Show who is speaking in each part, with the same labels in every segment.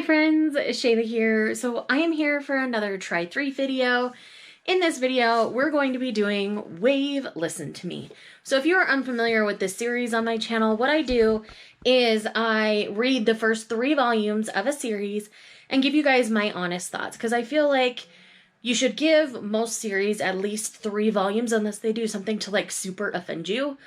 Speaker 1: friends, Shayla here. So I am here for another Try 3 video. In this video, we're going to be doing Wave Listen to Me. So if you are unfamiliar with this series on my channel, what I do is I read the first 3 volumes of a series and give you guys my honest thoughts, because I feel like you should give most series at least 3 volumes unless they do something to like super offend you,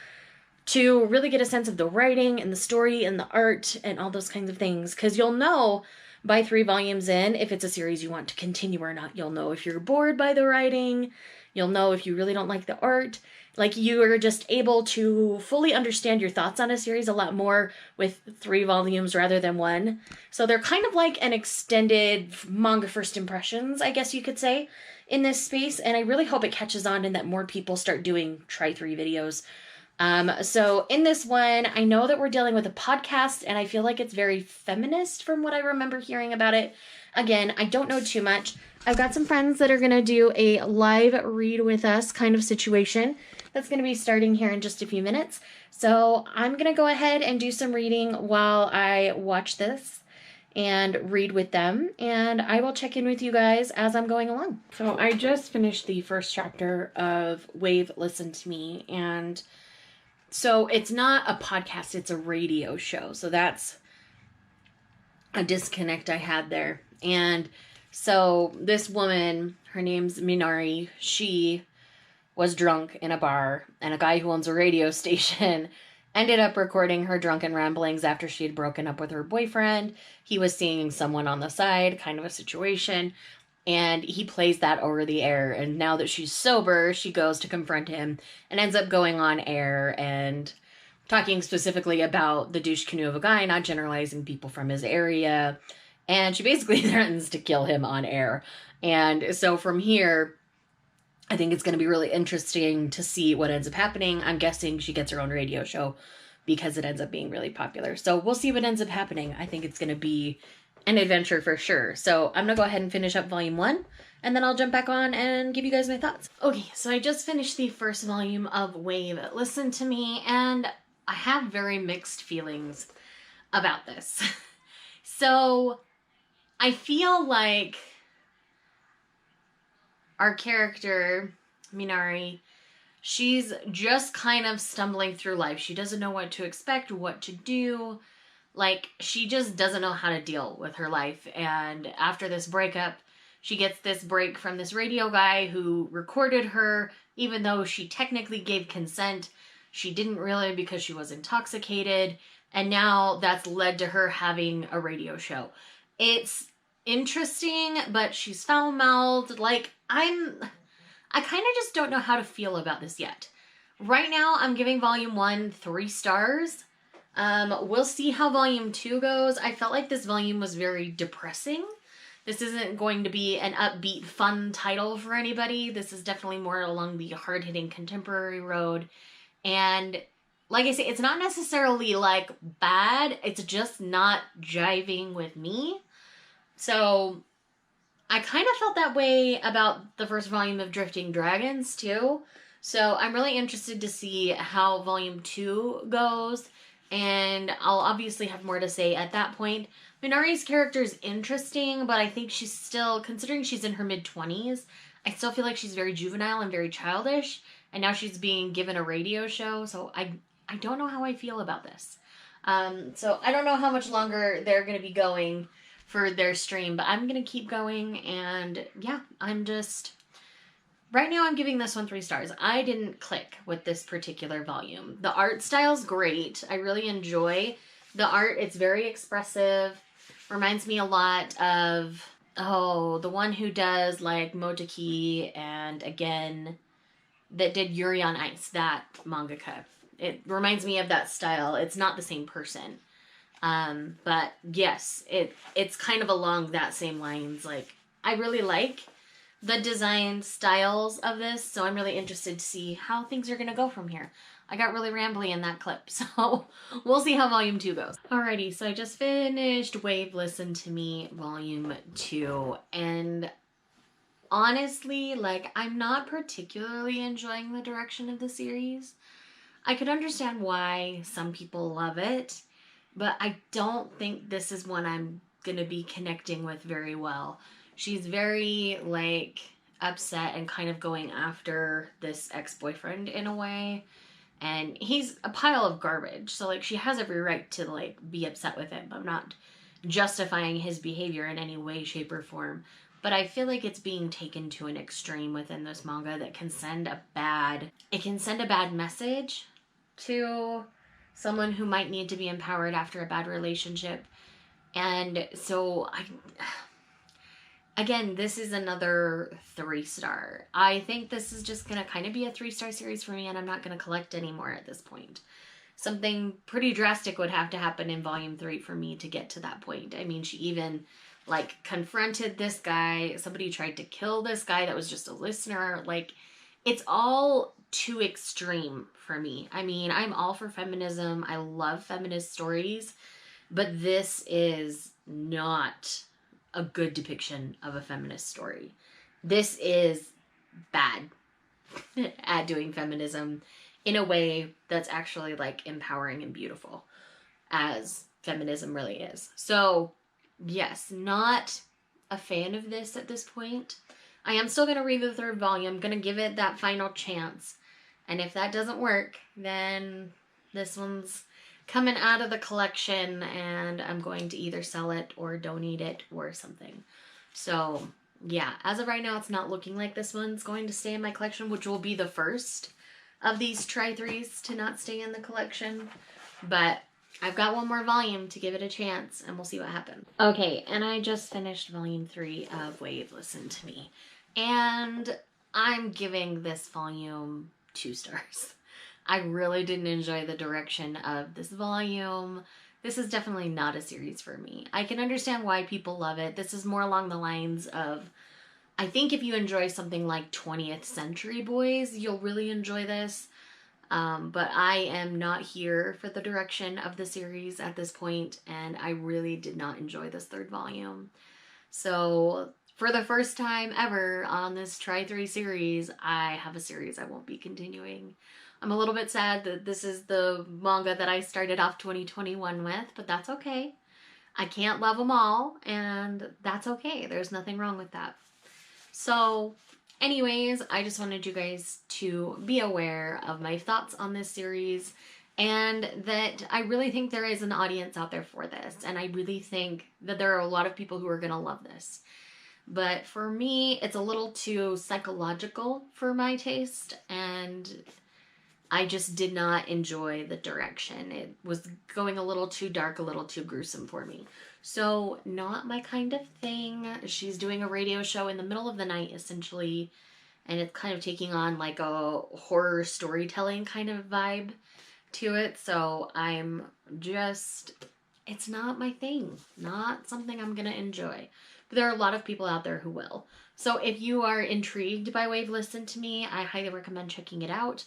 Speaker 1: to really get a sense of the writing and the story and the art and all those kinds of things. Because you'll know by 3 volumes in if it's a series you want to continue or not. You'll know if you're bored by the writing. You'll know if you really don't like the art. Like, you are just able to fully understand your thoughts on a series a lot more with 3 volumes rather than 1. So they're kind of like an extended manga first impressions, I guess you could say, in this space. And I really hope it catches on and that more people start doing Try 3 videos. So in this one, I know that we're dealing with a podcast, and I feel like it's very feminist from what I remember hearing about it. Again, I don't know too much. I've got some friends that are going to do a live read with us kind of situation. That's going to be starting here in just a few minutes. So I'm going to go ahead and do some reading while I watch this and read with them, and I will check in with you guys as I'm going along. So I just finished the first chapter of Wave Listen to Me, and so it's not a podcast, it's a radio show. So that's a disconnect I had there. And so this woman, her name's Minari, she was drunk in a bar, and a guy who owns a radio station ended up recording her drunken ramblings after she had broken up with her boyfriend. He was seeing someone on the side, kind of a situation, and he plays that over the air. And now that she's sober, she goes to confront him and ends up going on air and talking specifically about the douche canoe of a guy, not generalizing people from his area. And she basically threatens to kill him on air. And so from here, I think it's going to be really interesting to see what ends up happening. I'm guessing she gets her own radio show because it ends up being really popular. So we'll see what ends up happening. I think it's going to be an adventure for sure. So I'm gonna go ahead and finish up volume 1, and then I'll jump back on and give you guys my thoughts. Okay, so I just finished the first volume of Wave Listen to Me, and I have very mixed feelings about this. So I feel like our character, Minari, she's just kind of stumbling through life. She doesn't know what to expect, what to do. Like, she just doesn't know how to deal with her life. And after this breakup, she gets this break from this radio guy who recorded her, even though she technically gave consent. She didn't really, because she was intoxicated. And now that's led to her having a radio show. It's interesting, but she's foul-mouthed. Like, I kind of just don't know how to feel about this yet. Right now, I'm giving volume 1 3 stars. We'll see how volume 2 goes. I felt like this volume was very depressing. This isn't going to be an upbeat, fun title for anybody. This is definitely more along the hard-hitting contemporary road. And like I say, it's not necessarily like bad. It's just not jiving with me. So I kind of felt that way about the first volume of Drifting Dragons too. So I'm really interested to see how volume 2 goes. And I'll obviously have more to say at that point. Minari's character is interesting, but I think she's still, considering she's in her mid-20s, I still feel like she's very juvenile and very childish. And now she's being given a radio show, so I don't know how I feel about this. So I don't know how much longer they're going to be going for their stream, but I'm going to keep going. And yeah, right now I'm giving this one 3 stars. I didn't click with this particular volume. The art style's great. I really enjoy the art. It's very expressive. Reminds me a lot of, the one who does like Moteki and again, that did Yuri on Ice, that mangaka. It reminds me of that style. It's not the same person. But yes, it's kind of along that same lines. Like, I really like the design styles of this, so I'm really interested to see how things are going to go from here. I got really rambly in that clip, so we'll see how volume 2 goes. Alrighty, so I just finished Wave Listen to Me volume 2, and honestly, like, I'm not particularly enjoying the direction of the series. I could understand why some people love it, but I don't think this is one I'm gonna be connecting with very well. She's very, like, upset and kind of going after this ex-boyfriend in a way. And he's a pile of garbage. So, like, she has every right to, like, be upset with him. I'm not justifying his behavior in any way, shape, or form. But I feel like it's being taken to an extreme within this manga that can send a bad... It can send a bad message to someone who might need to be empowered after a bad relationship. And so, again, this is another 3-star. I think this is just going to kind of be a 3-star series for me, and I'm not going to collect anymore at this point. Something pretty drastic would have to happen in volume 3 for me to get to that point. I mean, she even, like, confronted this guy. Somebody tried to kill this guy that was just a listener. Like, it's all too extreme for me. I mean, I'm all for feminism. I love feminist stories. But this is not a good depiction of a feminist story. This is bad at doing feminism in a way that's actually, like, empowering and beautiful, as feminism really is. So, yes, not a fan of this at this point. I am still going to read the 3rd volume. I'm going to give it that final chance. And if that doesn't work, then this one's coming out of the collection, and I'm going to either sell it or donate it or something. So, yeah, as of right now, it's not looking like this one's going to stay in my collection, which will be the first of these Tri-3s to not stay in the collection. But I've got one more volume to give it a chance, and we'll see what happens. Okay, and I just finished volume 3 of Wave Listen to Me. And I'm giving this volume 2 stars. I really didn't enjoy the direction of this volume. This is definitely not a series for me. I can understand why people love it. This is more along the lines of, I think if you enjoy something like 20th Century Boys, you'll really enjoy this. But I am not here for the direction of the series at this point, and I really did not enjoy this 3rd volume. So, for the first time ever on this Tri-3 series, I have a series I won't be continuing. I'm a little bit sad that this is the manga that I started off 2021 with, but that's okay. I can't love them all, and that's okay. There's nothing wrong with that. So, anyways, I just wanted you guys to be aware of my thoughts on this series, and that I really think there is an audience out there for this, and I really think that there are a lot of people who are going to love this. But for me, it's a little too psychological for my taste, and I just did not enjoy the direction. It was going a little too dark, a little too gruesome for me. So, not my kind of thing. She's doing a radio show in the middle of the night, essentially, and it's kind of taking on, like, a horror storytelling kind of vibe to it. So, I'm just, it's not my thing. Not something I'm going to enjoy. But there are a lot of people out there who will. So, if you are intrigued by Wave Listen to Me, I highly recommend checking it out.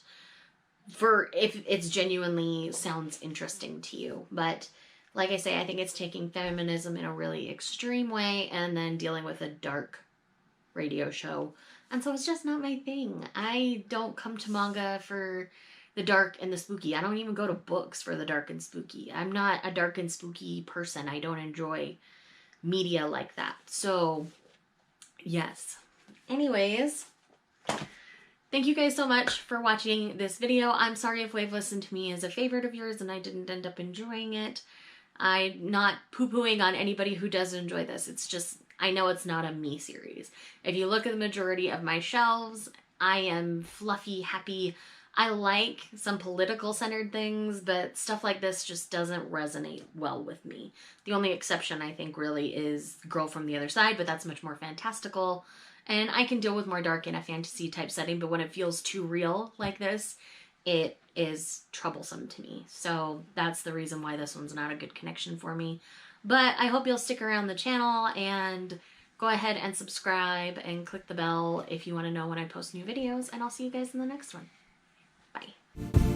Speaker 1: For if it's genuinely sounds interesting to you. But like I say, I think it's taking feminism in a really extreme way and then dealing with a dark radio show. And so it's just not my thing. I don't come to manga for the dark and the spooky. I don't even go to books for the dark and spooky. I'm not a dark and spooky person. I don't enjoy media like that. So, yes. Anyways, thank you guys so much for watching this video. I'm sorry if Wave Listen to Me is a favorite of yours and I didn't end up enjoying it. I'm not poo-pooing on anybody who does enjoy this. It's just, I know it's not a me series. If you look at the majority of my shelves, I am fluffy, happy. I like some political centered things, but stuff like this just doesn't resonate well with me. The only exception, I think, really is Girl from the Other Side, but that's much more fantastical. And I can deal with more dark in a fantasy type setting, but when it feels too real like this, it is troublesome to me. So that's the reason why this one's not a good connection for me. But I hope you'll stick around the channel and go ahead and subscribe and click the bell if you want to know when I post new videos. And I'll see you guys in the next one. Bye.